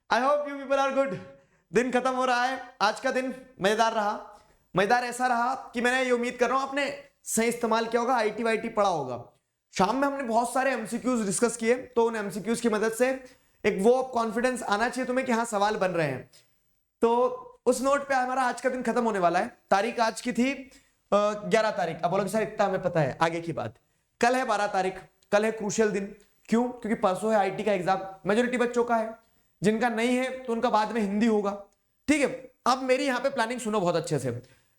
I hope you people are good. दिन खत्म हो रहा है, आज का दिन मजेदार रहा। मजेदार ऐसा रहा कि मैंने ये उम्मीद कर रहा हूं आपने सही इस्तेमाल किया होगा, आईटी वाईटी पढ़ा होगा। शाम में हमने बहुत सारे एमसीक्यूज डिस्कस किए, तो उन एमसीक्यूज की मदद से एक वो कॉन्फिडेंस आना चाहिए तुम्हें कि हाँ सवाल बन रहे हैं। तो उस नोट पे हमारा आज का दिन खत्म होने वाला है। तारीख आज की थी 11 तारीख। अब बोलोगे सर इतना हमें पता है, आगे की बात। कल है 12 तारीख, कल है क्रूशियल दिन। क्यों? क्योंकि परसों है आईटी का एग्जाम, मेजोरिटी बच्चों का है। जिनका नहीं है तो उनका बाद में हिंदी होगा। ठीक है, अब मेरी यहाँ पे प्लानिंग सुनो बहुत अच्छे से।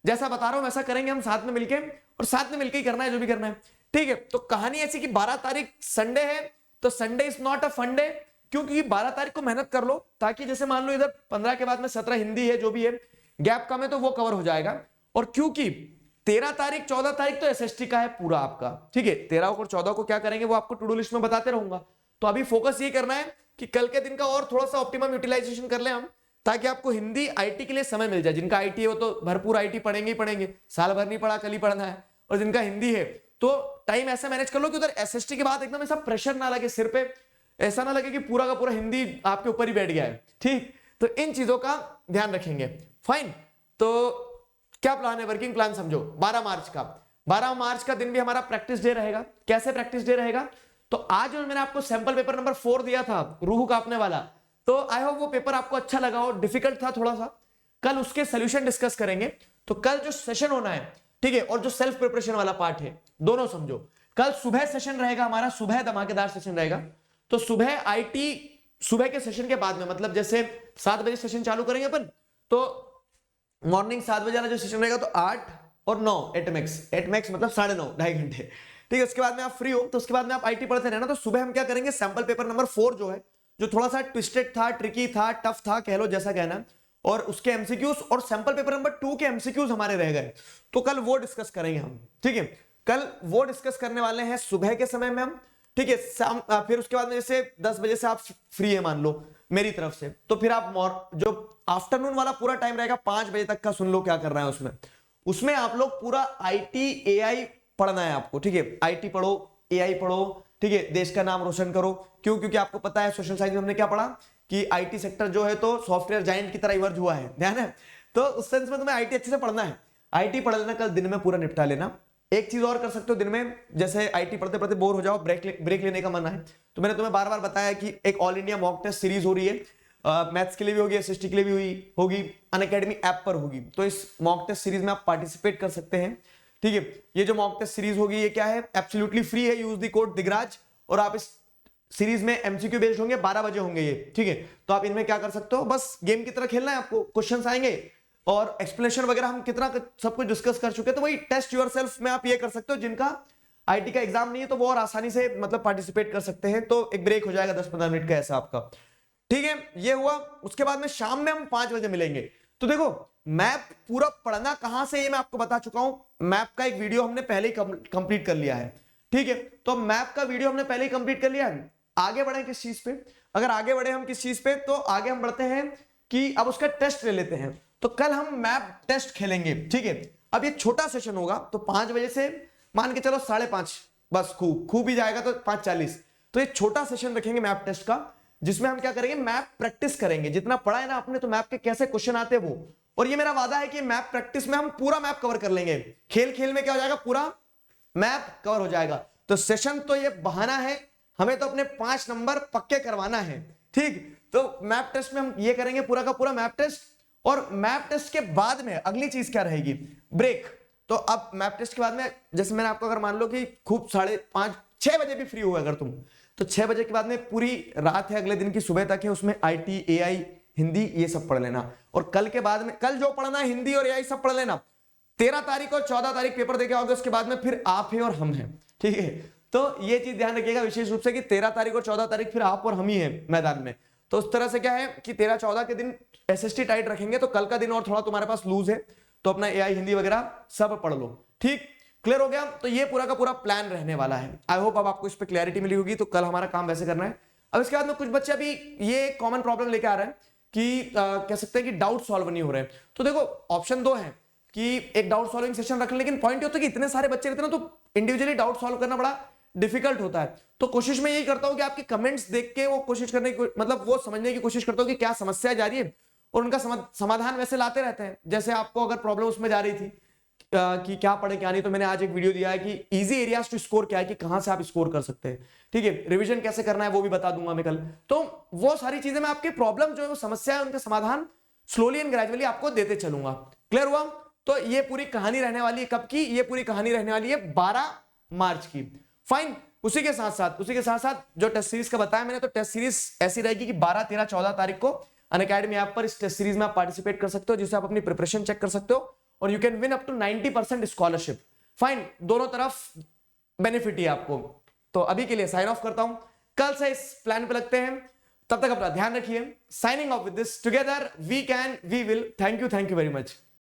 जैसा बता रहा हूं वैसा करेंगे हम साथ में मिलके, और साथ में मिलके ही करना है जो भी करना है। ठीक है, तो कहानी ऐसी कि 12 तारीख संडे है, तो Sunday is not a fun day. क्योंकि 12 तारीख को मेहनत कर लो, ताकि जैसे मान लो इधर 15 के बाद में 17 हिंदी है, जो भी है गैप कम है तो वो कवर हो जाएगा। और क्योंकि 13 तारीख 14 तारीख तो एसएसटी का है पूरा आपका। ठीक है, 13 और 14 को क्या करेंगे वो आपको टू डू लिस्ट में बताते रहूंगा। तो अभी फोकस ये करना है कि कल के दिन का और थोड़ा सा ऑप्टिमम यूटिलाइजेशन कर ले हम, ताकि आपको हिंदी आईटी के लिए समय मिल जाए। जिनका आईटी है वो तो भरपूर आईटी पढ़ेंगे ही पढ़ेंगे, साल भर नहीं पढ़ा कल ही पढ़ना है। और जिनका हिंदी है तो टाइम ऐसा मैनेज कर लो कि उधर एसएसटी के बाद एकदम ऐसा प्रेशर ना लगे सिर पे, ऐसा ना लगे कि पूरा का पूरा हिंदी आपके ऊपर ही बैठ गया है। ठीक, तो इन चीजों का ध्यान रखेंगे। फाइन, तो क्या प्लान है, वर्किंग प्लान समझो। 12 मार्च का 12 मार्च का दिन भी हमारा प्रैक्टिस डे रहेगा। कैसे प्रैक्टिस डे रहेगा? तो आज मैंने आपको सैंपल पेपर नंबर 4 दिया था, रूह कांपने वाला। तो आई होप वो पेपर आपको अच्छा लगा हो, डिफिकल्ट था थोड़ा सा। कल उसके सोल्यूशन डिस्कस करेंगे। तो कल जो सेशन होना है, ठीक है, और जो सेल्फ प्रिपरेशन वाला पार्ट है, दोनों समझो। कल सुबह सेशन रहेगा हमारा, सुबह धमाकेदार सेशन रहेगा। तो सुबह आईटी, सुबह के सेशन के बाद में, मतलब जैसे 7 बजे सेशन चालू करेंगे अपन, तो मॉर्निंग 7 बजे वाला जो सेशन रहेगा तो 8 और 9 एट मैक्स मतलब 9:30, 2.5 घंटे। ठीक है, उसके बाद में आप फ्री हो, तो उसके बाद में आप आईटी पढ़ते रहना। तो सुबह हम क्या करेंगे, सैंपल पेपर नंबर 4 जो है, जो थोड़ा सा ट्विस्टेड था, ट्रिकी था, टफ था, कह लो जैसा कहना, और उसके एमसीक्यूज और सैंपल पेपर नंबर 2 के एमसीक्यूज हमारे रह गए। तो कल वो डिस्कस करेंगे हम। ठीक है, कल वो डिस्कस करने वाले हैं सुबह के समय में हम। ठीक है, फिर उसके बाद में जैसे 10 बजे से आप फ्री है मान लो मेरी तरफ से, तो फिर आप जो आफ्टरनून वाला पूरा टाइम रहेगा 5 बजे तक का, सुन लो क्या करना है उसमें। उसमें आप लोग पूरा आईटी एआई पढ़ना है आपको। ठीक है, आईटी पढ़ो, एआई पढ़ो। ठीक है, देश का नाम रोशन करो। क्यों? क्योंकि आपको पता है सोशल साइंस में हमने क्या पढ़ा कि आईटी सेक्टर जो है तो सॉफ्टवेयर जायंट की तरह इमर्ज हुआ है, ध्यान है। तो उस सेंस में तुम्हें आईटी अच्छे से पढ़ना है। आईटी पढ़ लेना, कल दिन में पूरा निपटा लेना। एक चीज और कर सकते हो दिन में, जैसे आईटी पढ़ते पढ़ते बोर हो जाओ, ब्रेक लेने का मन है, तो मैंने तुम्हें बार बार बताया कि एक all India mock test series हो रही है। मैथ्स के लिए भी होगी, एसएसटी के लिए भी होगी, अनअकैडमी ऐप पर होगी। तो इस मॉक टेस्ट सीरीज में आप पार्टिसिपेट कर सकते हैं। ठीक है, ये जो मॉक टेस्ट सीरीज होगी ये क्या है, एब्सोल्युटली फ्री है। यूज द कोड दिगराज, और आप इस सीरीज में एमसीक्यू बेस्ड होंगे, 12 बजे होंगे ये। ठीक है, तो आप इनमें क्या कर सकते हो, बस गेम की तरह खेलना है आपको। क्वेश्चंस आएंगे और एक्सप्लेनेशन वगैरह हम कितना सब कुछ डिस्कस कर चुके हैं। तो वही टेस्ट योरसेल्फ में आप ये कर सकते हो। जिनका आईटी का एग्जाम नहीं है तो वो और आसानी से मतलब पार्टिसिपेट कर सकते हैं। तो एक ब्रेक हो जाएगा 10-15 मिनट का ऐसा आपका। ठीक है, ये हुआ। उसके बाद में शाम में हम 5 बजे मिलेंगे। तो देखो, मैप पूरा पढ़ना कहां से, ये मैं आपको बता चुका हूं। मैप का एक वीडियो हमने पहले ही कंप्लीट कर लिया है। ठीक है, तो मैप का वीडियो हमने पहले ही कंप्लीट कर लिया है। आगे बढ़े किस चीज पे? अगर आगे बढ़े हम किस चीज पे, तो आगे हम बढ़ते हैं कि अब उसका टेस्ट ले लेते हैं। तो कल हम मैप टेस्ट खेलेंगे। ठीक है, अब ये छोटा सेशन होगा, तो 5 बजे से मान के चलो 5:30, बस खूब ही जाएगा तो 5:40। तो ये छोटा सेशन रखेंगे मैप टेस्ट का, जिसमें हम क्या करेंगे, मैप प्रैक्टिस करेंगे। जितना पढ़ा है ना आपने, तो मैप के कैसे क्वेश्चन आते हैं वो। और ये मेरा वादा है कि मैप प्रैक्टिस में हम पूरा मैप कवर कर लेंगे। खेल खेल में क्या हो जाएगा, पूरा मैप कवर हो जाएगा। तो सेशन तो ये बहाना है, हमें तो अपने 5 नंबर पक्के करवाना है। ठीक, तो मैप टेस्ट में हम ये करेंगे पूरा का पूरा मैप टेस्ट। और मैप टेस्ट के बाद में अगली चीज क्या रहेगी, ब्रेक। तो अब मैप टेस्ट के बाद में, जैसे मैंने आपको अगर मान लो कि खूब 5:30 6 बजे भी फ्री हुआ अगर तुम, तो 6 बजे के बाद में पूरी रात है, अगले दिन की सुबह तक है, उसमें आईटी एआई हिंदी ये सब पढ़ लेना। और कल के बाद में, कल जो पढ़ना है हिंदी और एआई सब पढ़ लेना। 13 तारीख और 14 तारीख पेपर देके आओगे, उसके बाद में फिर आप है और हम हैं। ठीक है, तो ये चीज ध्यान रखिएगा विशेष रूप से कि 13 तारीख और 14 तारीख फिर आप और हम ही है मैदान में। तो उस तरह से क्या है कि 13-14 के दिन एसएसटी टाइट रखेंगे, तो कल का दिन और थोड़ा तुम्हारे पास लूज है, तो अपना एआई हिंदी वगैरह सब पढ़ लो। ठीक, क्लियर हो गया? तो ये पूरा का पूरा प्लान रहने वाला है। आई होप अब आपको इस पे क्लैरिटी मिली होगी। तो कल हमारा काम वैसे करना है। अब इसके बाद में कुछ बच्चे अभी ये कॉमन प्रॉब्लम लेके आ रहे हैं कि कह सकते हैं कि डाउट सॉल्व नहीं हो रहे हैं। तो देखो, ऑप्शन 2 है कि एक डाउट सॉल्विंग सेशन रख लें, लेकिन पॉइंट ये होता है कि इतने सारे बच्चे रहते हैं ना, तो इंडिविजुअली डाउट सॉल्व करना बड़ा डिफिकल्ट होता है। तो कोशिश मैं यही करता हूं कि आपके कमेंट्स देख के वो कोशिश करने की मतलब वो समझने की कोशिश करता हूं कि क्या समस्या जा रही है और उनका समाधान वैसे लाते रहते हैं। जैसे आपको अगर प्रॉब्लम उसमें जा रही थी कि क्या पढ़े क्या नहीं, तो मैंने आज एक वीडियो दिया है कि इजी एरियाज टू स्कोर क्या है, कि कहां से आप स्कोर कर सकते हैं। ठीक है, रिवीजन कैसे करना है वो भी बता दूंगा मैं कल। तो वो सारी चीजें मैं आपके प्रॉब्लम जो है वो समस्या है उनका समाधान स्लोली एंड ग्रेजुअली आपको देते चलूंगा। क्लियर हुआ? तो ये पूरी कहानी रहने वाली है कब की? ये पूरी कहानी रहने वाली है 12 मार्च की। फाइन। उसी के साथ साथ जो टेस्ट सीरीज का बताया मैंने, तो टेस्ट सीरीज ऐसी रहेगी कि 12, 13, 14 तारीख को अनअकैडमी ऐप पर इस टेस्ट सीरीज में आप पार्टिसिपेट कर सकते हो, जिससे आप अपनी प्रिपरेशन चेक कर सकते हो और you can win up to 90% scholarship. Fine, दोनों तरफ बेनिफिट ही आपको। तो अभी के लिए साइन ऑफ करता हूं, कल से इस प्लान पे लगते हैं। तब तक अपना ध्यान रखिए। Signing off with this, together we can we will. Thank you very much.